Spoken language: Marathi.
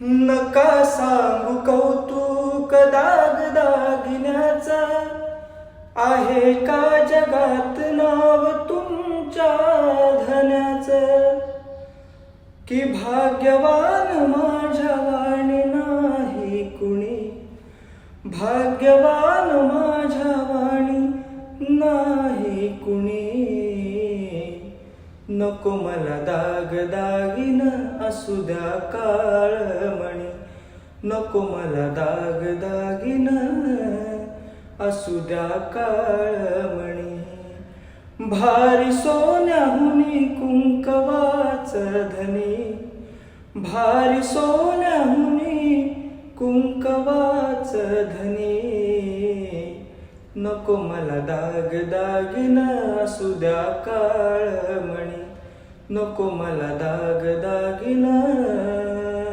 नका सांगू कौतुक दागिन्याचा, आहे का जगात नाव तुमच्या धन्याचं? की भाग्यवान माझ्या वाणी नाही कुणी, भाग्यवान माझ्या वाणी नाही कुणी. नको मला दागिन असू द्या काळमणी, नको मला दागिन असू द्या काळमणी. भारी सोन्याहुनी कुंकवाच धनी, भारी सोन्याहुनी कुंकवाच धनी. नको मला दागिन असू द्या काळमणी, नको मला दागिन